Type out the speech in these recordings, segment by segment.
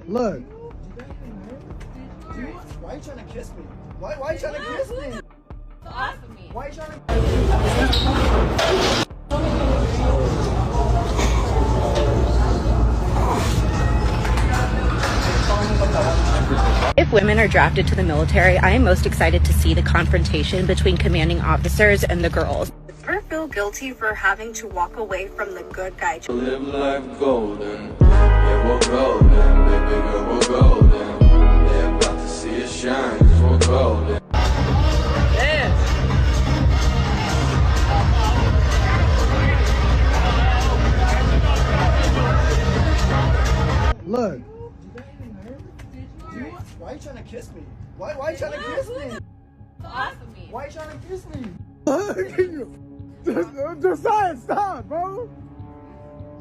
Look. Why are you trying to kiss me? Why are you trying to kiss me? Off of me. Why are you trying to... If women are drafted to the military, I am most excited to see the confrontation between commanding officers and the girls. Ever feel guilty for having to walk away from the good guy? Live life golden, yeah, we're golden, baby girl, we're golden. They're about to see us shine, cause we're golden. Look. Why are you trying to kiss me? Why are you trying to kiss me? Off of me. Why are you trying to kiss me? Josiah, stop, bro.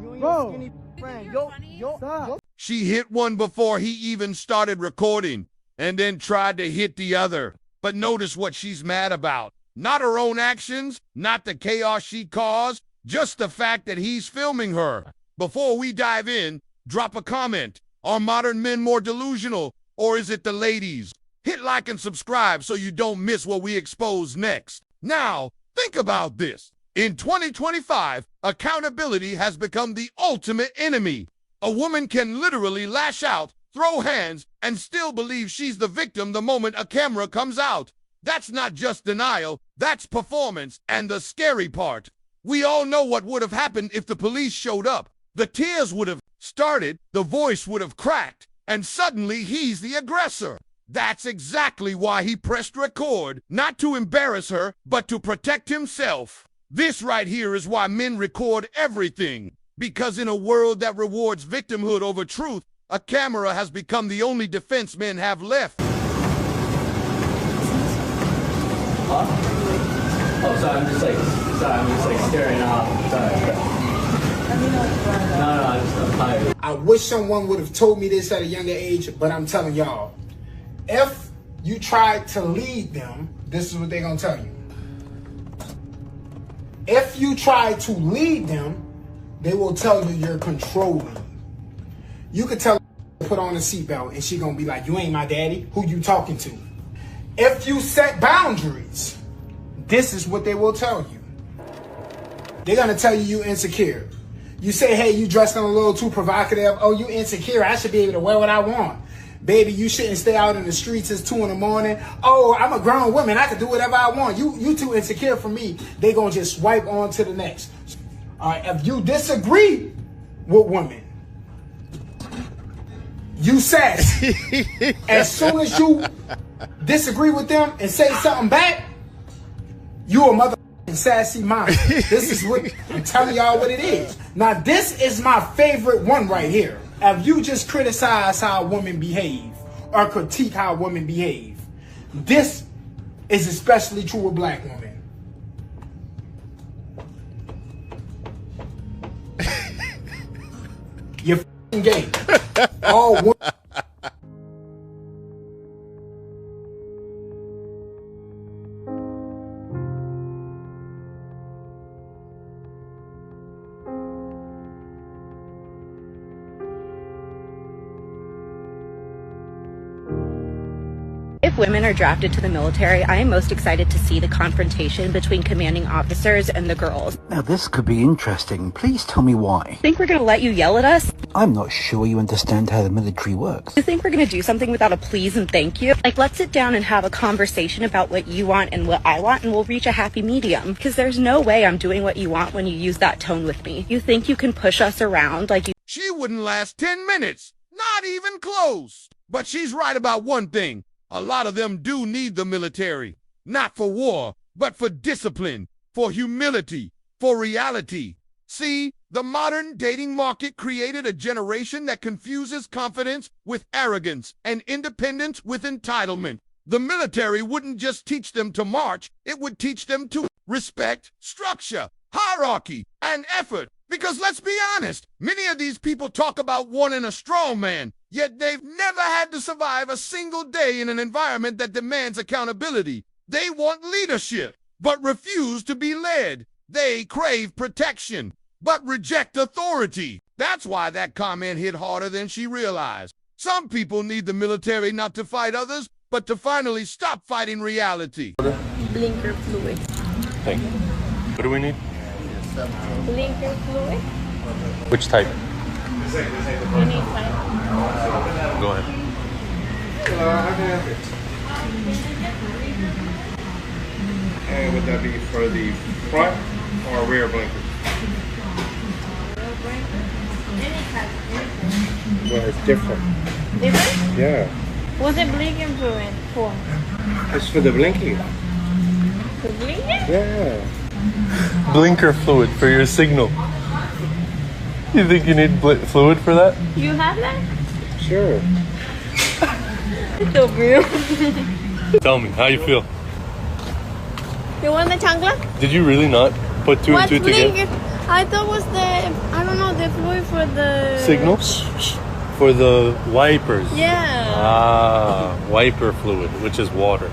You and Bro. your skinny friend. Yo, Stop. She hit one before he even started recording and then tried to hit the other. But notice what she's mad about. Not her own actions, not the chaos she caused, just the fact that he's filming her. Before we dive in, drop a comment. Are modern men more delusional, or is it the ladies? Hit like and subscribe so you don't miss what we expose next. Now, think about this. In 2025, accountability has become the ultimate enemy. A woman can literally lash out, throw hands, and still believe she's the victim the moment a camera comes out. That's not just denial, that's performance, and the scary part. We all know what would have happened if the police showed up. The tears would have started, the voice would have cracked, and suddenly he's the aggressor. That's exactly why he pressed record, not to embarrass her, but to protect himself. This right here is why men record everything. Because in a world that rewards victimhood over truth, a camera has become the only defense men have left. Huh? Oh, sorry, I'm just like staring off. Sorry. No, I'm tired. I wish someone would have told me this at a younger age, but I'm telling y'all, if you try to lead them, this is what they're gonna tell you. If you try to lead them, they will tell you you're controlling. You could tell her to put on a seatbelt and she gonna be like, you ain't my daddy, who you talking to? If you set boundaries, this is what they will tell you. They're gonna tell you you insecure. You say, hey, you dressed a little too provocative. Oh, you insecure. I should be able to wear what I want. Baby, you shouldn't stay out in the streets. It's 2 in the morning. Oh, I'm a grown woman. I can do whatever I want. You too insecure for me. They gonna just swipe on to the next. All right, if you disagree with women, you sassy. As soon as you disagree with them and say something back, you a mother sassy mama. This is what I'm telling y'all what it is. Now this is my favorite one right here. If you just criticize how a woman behave or critique how a woman behave, this is especially true with black women. You're f***ing gay. All women. If women are drafted to the military, I am most excited to see the confrontation between commanding officers and the girls. Now this could be interesting. Please tell me why. Think we're gonna let you yell at us? I'm not sure you understand how the military works. You think we're gonna do something without a please and thank you? Like, let's sit down and have a conversation about what you want and what I want, and we'll reach a happy medium. Because there's no way I'm doing what you want when you use that tone with me. You think you can push us around like you... She wouldn't last 10 minutes, not even close. But she's right about one thing. A lot of them do need the military, not for war, but for discipline, for humility, for reality. See, the modern dating market created a generation that confuses confidence with arrogance and independence with entitlement. The military wouldn't just teach them to march, it would teach them to respect, structure, hierarchy, and effort. Because let's be honest, many of these people talk about wanting a strong man, yet they've never had to survive a single day in an environment that demands accountability. They want leadership, but refuse to be led. They crave protection, but reject authority. That's why that comment hit harder than she realized. Some people need the military not to fight others, but to finally stop fighting reality. Blinker fluid. Thank you. What do we need? Blinker fluid? Which type? You need type. Go ahead. I can have it. And would that be for the front or rear blinker? Any type. Anything. Well, it's different. Different? Yeah. What's the blinker fluid for? It's for the blinking. The blinker? Yeah. Blinker fluid for your signal. You think you need fluid for that? You have that? Sure. It's so real. Tell me, how you feel? You want the chocolate? Did you really not put two and two blinker? together? I thought was the, I don't know, the fluid for the... Signals? For the wipers? Yeah. Ah, wiper fluid, which is water.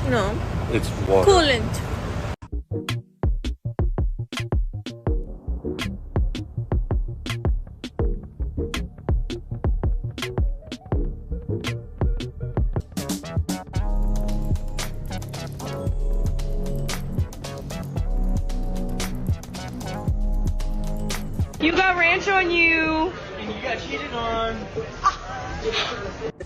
No. It's water. Coolant. You got ranch on you. And you got cheated on.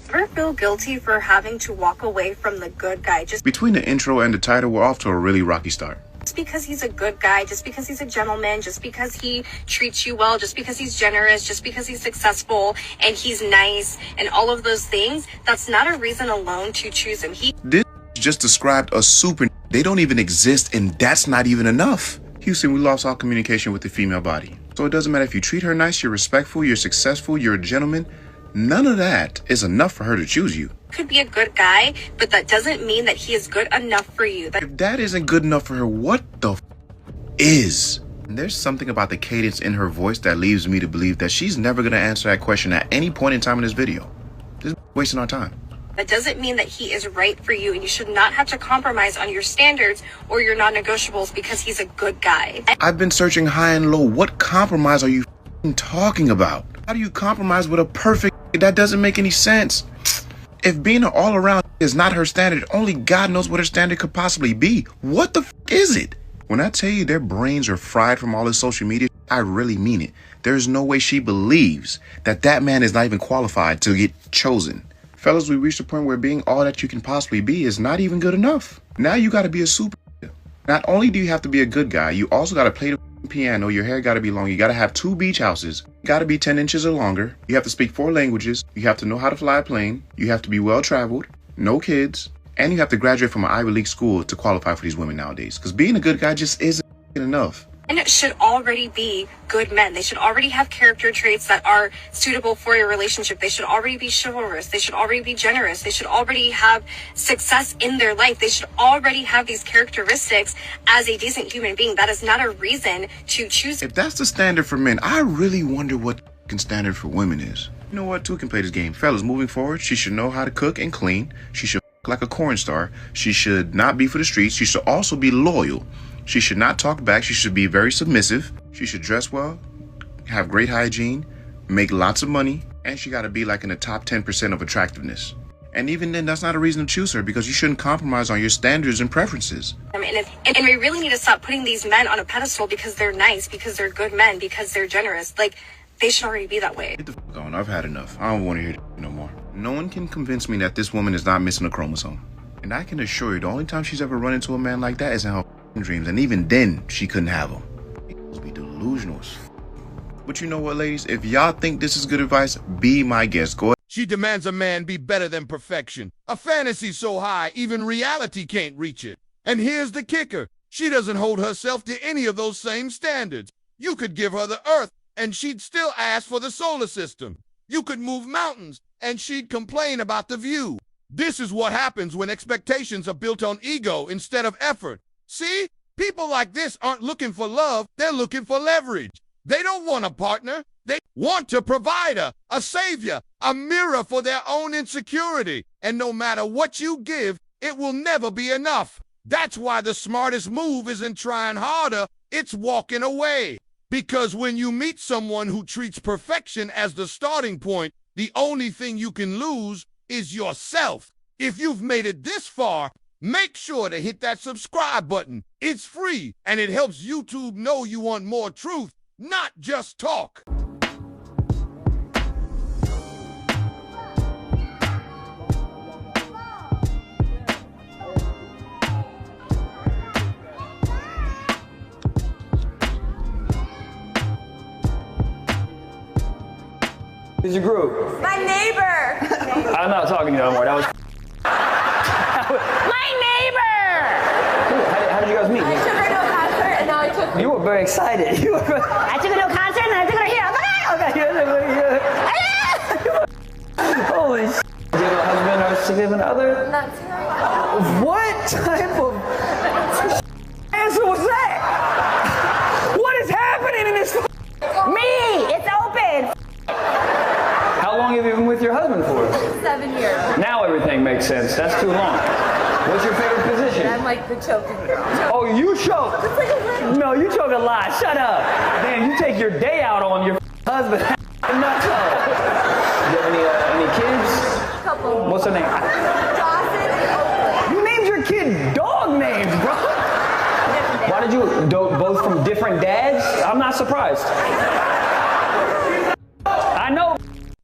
Ever feel guilty for having to walk away from the good guy just Between the intro and the title, we're off to a really rocky start. because he's a good guy, just because he's a gentleman, just because he treats you well, just because he's generous, just because he's successful and he's nice and all of those things? That's not a reason alone to choose him. This just described a super. They don't even exist, and that's not even enough. Houston, we lost all communication with the female body. So it doesn't matter if you treat her nice, you're respectful, you're successful, you're a gentleman. None of that is enough for her to choose you. Could be a good guy, but that doesn't mean that he is good enough for you. If that isn't good enough for her, what the is? And there's something about the cadence in her voice that leaves me to believe that she's never going to answer that question at any point in time in this video. This is wasting our time. That doesn't mean that he is right for you, and you should not have to compromise on your standards or your non-negotiables because he's a good guy. I've been searching high and low. What compromise are you talking about? How do you compromise with a perfect? That doesn't make any sense. If being an all-around is not her standard, only God knows what her standard could possibly be. What the is it? When I tell you their brains are fried from all this social media, I really mean it. There's no way she believes that that man is not even qualified to get chosen. Fellas, we reached a point where being all that you can possibly be is not even good enough. Now you got to be a super. Not only do you have to be a good guy, you also got to play the piano. Your hair got to be long. You got to have 2 beach houses. Got to be 10 inches or longer. You have to speak 4 languages. You have to know how to fly a plane. You have to be well traveled. No kids. And you have to graduate from an Ivy League school to qualify for these women nowadays. Because being a good guy just isn't enough. Men should already be good men. They should already have character traits that are suitable for your relationship. They should already be chivalrous. They should already be generous. They should already have success in their life. They should already have these characteristics as a decent human being. That is not a reason to choose. If that's the standard for men, I really wonder what the standard for women is. You know what? Two can play this game. Fellas, moving forward, she should know how to cook and clean. She should like a corn star. She should not be for the streets. She should also be loyal. She should not talk back. She should be very submissive. She should dress well, have great hygiene, make lots of money, and she got to be like in the top 10% of attractiveness. And even then, that's not a reason to choose her because you shouldn't compromise on your standards and preferences. And we really need to stop putting these men on a pedestal because they're nice, because they're good men, because they're generous. Like, they should already be that way. Get the fuck on. I've had enough. I don't want to hear no more. No one can convince me that this woman is not missing a chromosome. And I can assure you, the only time she's ever run into a man like that is in her dreams, and even then she couldn't have him. It must be delusional. But you know what, ladies, if y'all think this is good advice, be my guest. Go ahead. She demands a man be better than perfection, a fantasy so high even reality can't reach it. And here's the kicker, she doesn't hold herself to any of those same standards. You could give her the earth and she'd still ask for the solar system. You could move mountains and she'd complain about the view. This is what happens when expectations are built on ego instead of effort. See, people like this aren't looking for love, they're looking for leverage. They don't want a partner, they want a provider, a savior, a mirror for their own insecurity. And no matter what you give, it will never be enough. That's why the smartest move isn't trying harder, it's walking away. Because when you meet someone who treats perfection as the starting point, The only thing you can lose is yourself. If you've made it this far, make sure to hit that subscribe button. It's free, and it helps YouTube know you want more truth, not just talk. Who's your group? My neighbor. I'm not talking to you no more. That was. My neighbor. How did you guys meet? I took her to a concert and now I took her. You were very excited. I took her to a concert and I took her here. Holy shit. Do you have a husband or significant other? Not tonight. What type of answer was that? What is happening in this? Me. It's open. How long have you been with your husband for? 7 years. Now everything makes sense. That's too long. What's your favorite position? I'm like the choking girl. Oh, you choke? It's like a win. No, you choke a lot. Shut up. Man, you take your day out on your husband. Nuts up. Do you have any kids? A couple. What's her name? Dawson and Oakland. You named your kid dog names, bro. Why did you both from different dads? I'm not surprised. I know.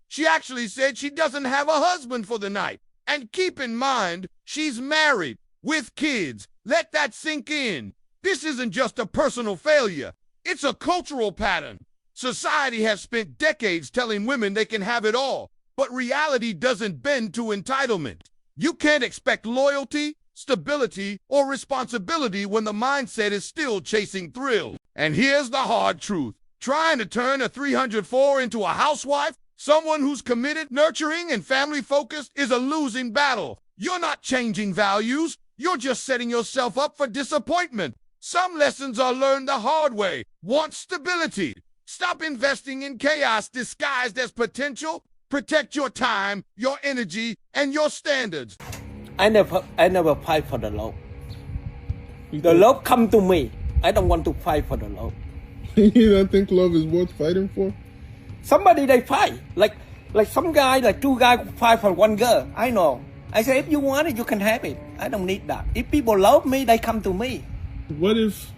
She actually said she doesn't have a husband for the night. And keep in mind, she's married, with kids. Let that sink in. This isn't just a personal failure. It's a cultural pattern. Society has spent decades telling women they can have it all, but reality doesn't bend to entitlement. You can't expect loyalty, stability, or responsibility when the mindset is still chasing thrill. And here's the hard truth. Trying to turn a 304 into a housewife, someone who's committed, nurturing, and family-focused, is a losing battle. You're not changing values. You're just setting yourself up for disappointment. Some lessons are learned the hard way. Want stability? Stop investing in chaos disguised as potential. Protect your time, your energy, and your standards. I never fight for the love. The love come to me. I don't want to fight for the love. You don't think love is worth fighting for? Somebody they fight. Like some guy, like two guys fight for one girl. I know. I say if you want it, you can have it. I don't need that. If people love me, they come to me. What if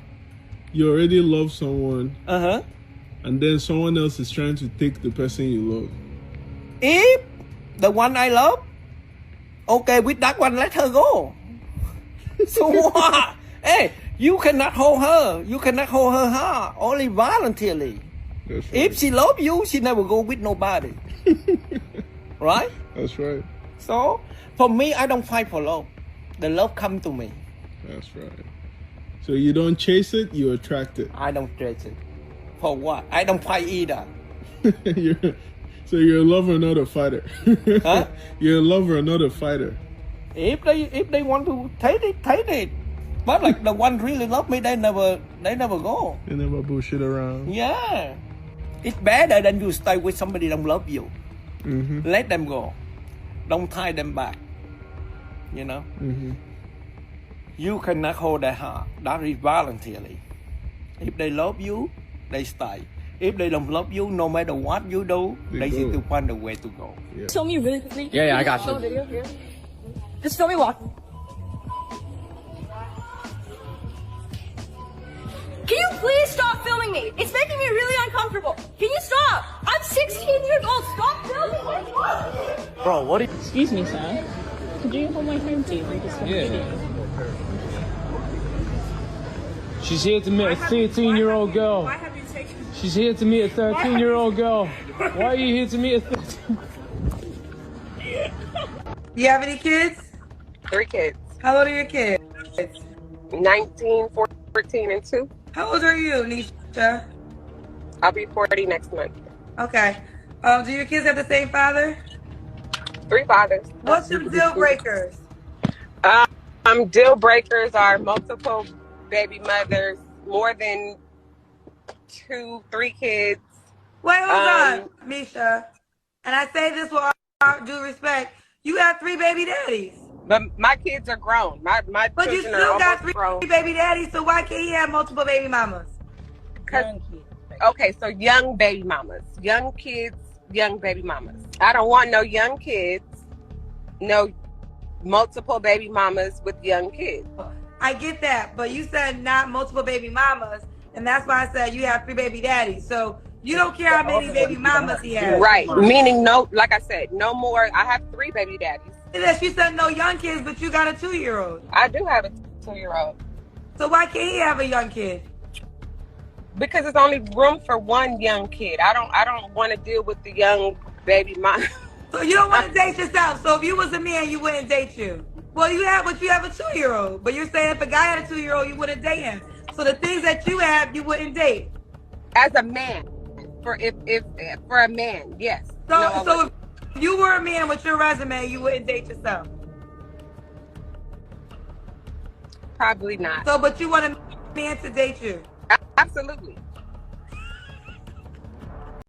you already love someone? And then someone else is trying to take the person you love? If the one I love, okay, with that one, let her go. So what? Hey, you cannot hold her. You cannot hold her heart. Only voluntarily. That's right. If she love you, she never go with nobody. Right? That's right. So, for me, I don't fight for love. The love come to me. That's right. So you don't chase it, you attract it. I don't chase it. For what? I don't fight either. So you're a lover, not a fighter. Huh? You're a lover, not a fighter. If they want to take it. But like the one really love me, they never go. They never bullshit around. Yeah. It's better than you stay with somebody that don't love you. Let them go. Don't tie them back. You know? You cannot hold their heart. That is voluntarily. If they love you, they stay. If they don't love you, no matter what you do, they need to find a way to go. Yeah. Show me really quickly. Yeah, I got you. Video here. Just show me walking. Can you please stop filming me? It's making me really uncomfortable. Can you stop? I'm 16 years old. Stop filming me. Bro, what are you... Excuse me, sir. Could you hold my phone, please? Yeah. She's here to meet a 13-year-old girl. She's here to meet a 13-year-old girl. Why are you here to meet a 13? Do you have any kids? 3 kids. How old are your kids? 19, 14, and 2. How old are you, Nisha? I'll be 40 next month. Okay. Do your kids have the same father? 3 fathers. What's some deal breakers? Deal breakers are multiple baby mothers, more than 2, 3 kids. Wait, hold on, Misha. And I say this with all due respect. You have 3 baby daddies. But my kids are grown. My but you children still are got 3 grown. baby daddies, so why can't he have multiple baby mamas? Okay, so young baby mamas. Young kids young baby mamas. I don't want no young kids, no multiple baby mamas with young kids. I get that, but you said not multiple baby mamas, and that's why I said you have 3 baby daddies. So you don't care how many baby mamas he has. Right. Meaning no, like I said, no more. I have 3 baby daddies. She said no young kids, but you got a 2-year-old. I do have a 2-year-old. So why can't he have a young kid? Because there's only room for 1 young kid. I don't want to deal with the young baby mom. So you don't want to date yourself. So if you was a man, you wouldn't date you. Well, you have a 2-year-old, but you're saying if a guy had a 2-year-old, you wouldn't date him. So the things that you have, you wouldn't date. As a man, for a man, yes. So if you were a man with your resume, you wouldn't date yourself. Probably not. So, but you want a man to date you. Absolutely.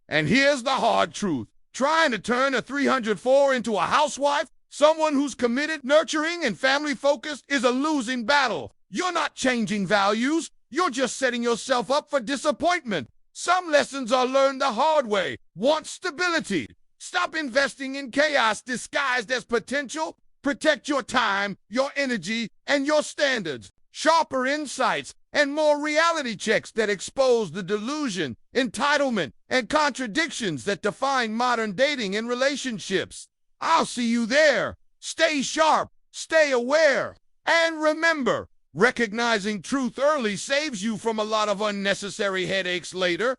And here's the hard truth. Trying to turn a 304 into a housewife, someone who's committed, nurturing, and family-focused, is a losing battle. You're not changing values. You're just setting yourself up for disappointment. Some lessons are learned the hard way. Want stability? Stop investing in chaos disguised as potential. Protect your time, your energy, and your standards. Sharper insights and more reality checks that expose the delusion, entitlement, and contradictions that define modern dating and relationships. I'll see you there. Stay sharp, stay aware, and remember, recognizing truth early saves you from a lot of unnecessary headaches later.